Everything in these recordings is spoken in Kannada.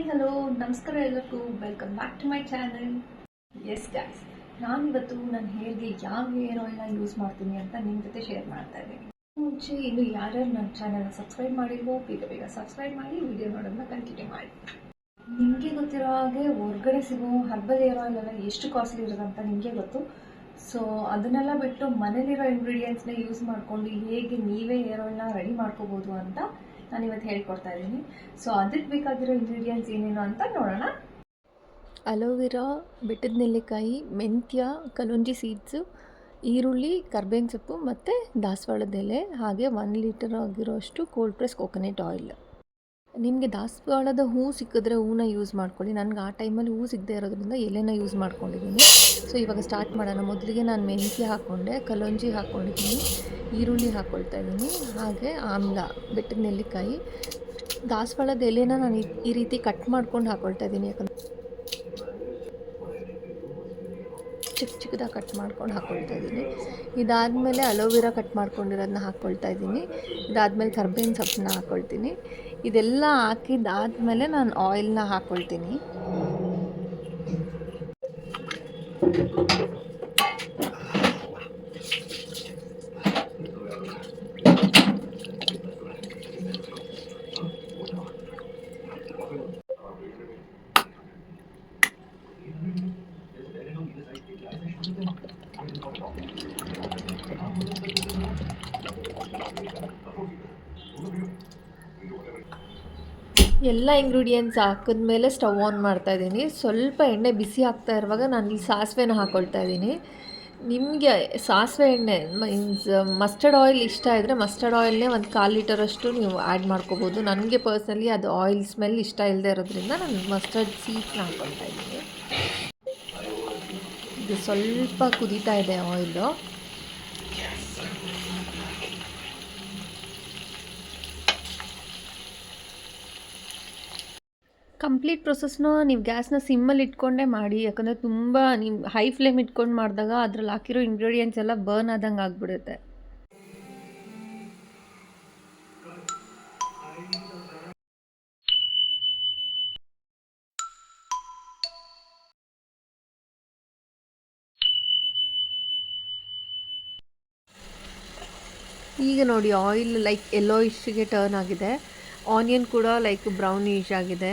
ಹಲೋ ನಮಸ್ಕಾರ ಎಲ್ಲರಿಗೂ welcome back to my channel. Yes guys, ನಾನಿವತ್ತು ನನ್ನ ಹೇರ್ಗೆ ಯಾವ ಹೇರ್ ಆಯಿಲ್ನ ಯೂಸ್ ಮಾಡ್ತೀನಿ ಅಂತ ನಿಮ್ಮ ಜೊತೆ ಶೇರ್ ಮಾಡ್ತಾ ಇದ್ದೀನಿ. ಮುಂಚೆ ಇನ್ನು ಯಾರ್ಯಾರು ನನ್ನ ಚಾನಲ್ನ ಸಬ್ಸ್ಕ್ರೈಬ್ ಮಾಡಿಲ್ವೋ ಬೇಗ ಸಬ್ಸ್ಕ್ರೈಬ್ ಮಾಡಿ ವಿಡಿಯೋ ನೋಡೋದನ್ನ ಕಂಟಿನ್ಯೂ ಮಾಡಿ. ನಿಮಗೆ ಗೊತ್ತಿರೋ ಹಾಗೆ ಹೊರಗಡೆ ಸಿಗೋ ಹರ್ಬಲ್ ಹೇರ್ ಆಯಿಲ್ ಎಲ್ಲ ಎಷ್ಟು ಕಾಸ್ಟ್ಲಿ ಇರೋದಂತ ನಿಮಗೆ ಗೊತ್ತು. ಸೊ ಅದನ್ನೆಲ್ಲ ಬಿಟ್ಟು ಮನೇಲಿರೋ ಇಂಗ್ರೀಡಿಯೆಂಟ್ಸ್ನ ಯೂಸ್ ಮಾಡಿಕೊಂಡು ಹೇಗೆ ನೀವೇ ಹೇರ್ ಆಯಿಲ್ನ ರೆಡಿ ಮಾಡ್ಕೋಬೋದು ಅಂತ ನಾನು ಇವತ್ತು ಹೇಳ್ಕೊಡ್ತಾ ಇದ್ದೀನಿ. ಸೊ ಅದಕ್ಕೆ ಬೇಕಾಗಿರೋ ಇಂಗ್ರೀಡಿಯೆಂಟ್ಸ್ ಏನೇನು ಅಂತ ನೋಡೋಣ. ಅಲೋವೆರಾ, ಬೆಟ್ಟದ ನೆಲ್ಲಿಕಾಯಿ, ಮೆಂತ್ಯ, ಕಲೋಂಜಿ ಸೀಡ್ಸು, ಈರುಳ್ಳಿ, ಕರ್ಬೇವಿನ ಸೊಪ್ಪು ಮತ್ತು ದಾಸವಾಳದ ಎಲೆ, ಹಾಗೆ 1 ಲೀಟರ್ ಆಗಿರೋಷ್ಟು ಕೋಲ್ಡ್ ಪ್ರೆಸ್ ಕೋಕೋನಟ್ ಆಯಿಲ್. ನಿಮಗೆ ದಾಸವಾಳದ ಹೂವು ಸಿಕ್ಕಿದ್ರೆ ಹೂವನ್ನ ಯೂಸ್ ಮಾಡ್ಕೊಳ್ಳಿ. ನನಗೆ ಆ ಟೈಮಲ್ಲಿ ಹೂವು ಸಿಗದೆ ಇರೋದ್ರಿಂದ ಎಲೆನ ಯೂಸ್ ಮಾಡ್ಕೊಂಡಿದ್ದೀನಿ. ಸೊ ಇವಾಗ ಸ್ಟಾರ್ಟ್ ಮಾಡೋಣ. ಮೊದಲಿಗೆ ನಾನು ಮೆಂತ್ಯ ಹಾಕ್ಕೊಂಡೆ, ಕಲೋಂಜಿ ಹಾಕ್ಕೊಂಡಿದ್ದೀನಿ, ಈರುಳ್ಳಿ ಹಾಕ್ಕೊಳ್ತಾ ಇದ್ದೀನಿ, ಹಾಗೆ ಆಮ್ಲ, ಬೆಟ್ಟದ ನೆಲ್ಲಿಕಾಯಿ, ದಾಸವಾಳದ ಎಲೆನ ನಾನು ಈ ರೀತಿ ಕಟ್ ಮಾಡ್ಕೊಂಡು ಹಾಕ್ಕೊಳ್ತಾ ಇದ್ದೀನಿ. ಯಾಕಂದರೆ ಚಿಕ್ಕದಾಗಿ ಕಟ್ ಮಾಡ್ಕೊಂಡು ಹಾಕ್ಕೊಳ್ತಾ ಇದ್ದೀನಿ. ಇದಾದಮೇಲೆ ಅಲೋವೆರಾ ಕಟ್ ಮಾಡ್ಕೊಂಡಿರೋದನ್ನ ಹಾಕ್ಕೊಳ್ತಾ ಇದ್ದೀನಿ. ಇದಾದಮೇಲೆ ಕರ್ಬೇವಿನ ಸೊಪ್ಪನ್ನ ಹಾಕ್ಕೊಳ್ತೀನಿ. ಇದೆಲ್ಲ ಹಾಕಿದ್ದಾದಮೇಲೆ ನಾನು ಆಯಿಲ್ನ ಹಾಕ್ಕೊಳ್ತೀನಿ. ಎಲ್ಲ ಇಂಗ್ರೀಡಿಯೆಂಟ್ಸ್ ಹಾಕಿದ್ಮೇಲೆ ಸ್ಟವ್ ಆನ್ ಮಾಡ್ತಾಯಿದ್ದೀನಿ. ಸ್ವಲ್ಪ ಎಣ್ಣೆ ಬಿಸಿ ಆಗ್ತಾ ಇರುವಾಗ ನಾನು ಈ ಸಾಸಿವೆನ ಹಾಕ್ಕೊಳ್ತಾ ಇದ್ದೀನಿ. ನಿಮಗೆ ಸಾಸಿವೆ ಎಣ್ಣೆ ಮೀನ್ಸ್ ಮಸ್ಟರ್ಡ್ ಆಯಿಲ್ ಇಷ್ಟ ಇದ್ದರೆ ಮಸ್ಟರ್ಡ್ ಆಯಿಲ್ನೇ 1/4 ಲೀಟರಷ್ಟು ನೀವು ಆ್ಯಡ್ ಮಾಡ್ಕೋಬೋದು. ನನಗೆ ಪರ್ಸ್ನಲಿ ಅದು ಆಯಿಲ್ ಸ್ಮೆಲ್ ಇಷ್ಟ ಇಲ್ಲದೆ ಇರೋದ್ರಿಂದ ನಾನು ಮಸ್ಟರ್ಡ್ ಸೀಡ್ಸ್ನ ಹಾಕ್ಕೊಳ್ತಾ ಇದ್ದೀನಿ. ಇದು ಸ್ವಲ್ಪ ಕುದೀತಾ ಇದೆ ಆಯಿಲು. ಕಂಪ್ಲೀಟ್ ಪ್ರೊಸೆಸ್ನ ನೀವು ಗ್ಯಾಸ್ನ ಸಿಮ್ಮಲ್ಲಿ ಇಟ್ಕೊಂಡೇ ಮಾಡಿ. ಯಾಕಂದರೆ ತುಂಬ ನೀವು ಹೈ ಫ್ಲೇಮ್ ಇಟ್ಕೊಂಡು ಮಾಡಿದಾಗ ಅದ್ರಲ್ಲಿ ಹಾಕಿರೋ ಇಂಗ್ರೀಡಿಯೆಂಟ್ಸ್ ಎಲ್ಲ ಬರ್ನ್ ಆದಂಗೆ ಆಗಿಬಿಡುತ್ತೆ. ಈಗ ನೋಡಿ ಆಯಿಲ್ ಲೈಕ್ ಯೆಲ್ಲೋಯಿಶ್ಗೆ ಟರ್ನ್ ಆಗಿದೆ. ಆನಿಯನ್ ಕೂಡ ಲೈಕ್ ಬ್ರೌನಿಶ್ ಆಗಿದೆ.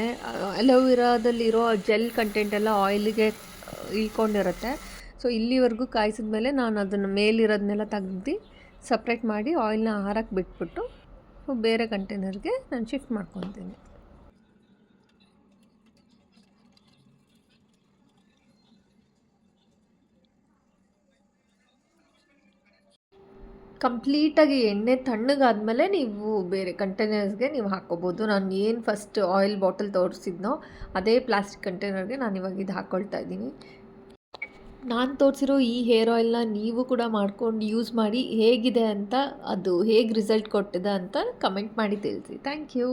ಅಲೋವೆರಾದಲ್ಲಿರೋ ಜೆಲ್ ಕಂಟೆಂಟ್ ಎಲ್ಲ ಆಯಿಲಿಗೆ ಇಳ್ಕೊಂಡಿರುತ್ತೆ. ಸೊ ಇಲ್ಲಿವರೆಗೂ ಕಾಯಿಸಿದ ಮೇಲೆ ನಾನು ಅದನ್ನು ಮೇಲಿರೋದನ್ನೆಲ್ಲ ತೆಗ್ದು ಸಪ್ರೇಟ್ ಮಾಡಿ ಆಯಿಲ್ನ ಆರಕ್ಕೆ ಬಿಟ್ಬಿಟ್ಟು ಬೇರೆ ಕಂಟೈನರ್ಗೆ ನಾನು ಶಿಫ್ಟ್ ಮಾಡ್ಕೊತೀನಿ. ಕಂಪ್ಲೀಟಾಗಿ ಎಣ್ಣೆ ತಣ್ಣಗಾದ್ಮೇಲೆ ನೀವು ಬೇರೆ ಕಂಟೈನರ್ಸ್ಗೆ ನೀವು ಹಾಕ್ಕೋಬೋದು. ನಾನು ಏನು ಫಸ್ಟ್ ಆಯಿಲ್ ಬಾಟಲ್ ತೋರಿಸಿದ್ನೋ ಅದೇ ಪ್ಲಾಸ್ಟಿಕ್ ಕಂಟೈನರ್ಗೆ ನಾನು ಇವಾಗ ಇದು ಹಾಕ್ಕೊಳ್ತಾ ಇದ್ದೀನಿ. ನಾನು ತೋರಿಸಿರೋ ಈ ಹೇರ್ ಆಯಿಲ್ನ ನೀವು ಕೂಡ ಮಾಡ್ಕೊಂಡು ಯೂಸ್ ಮಾಡಿ ಹೇಗಿದೆ ಅಂತ, ಅದು ಹೇಗೆ ರಿಸಲ್ಟ್ ಕೊಟ್ಟಿದೆ ಅಂತ ಕಮೆಂಟ್ ಮಾಡಿ ತಿಳಿಸಿ. Thank you.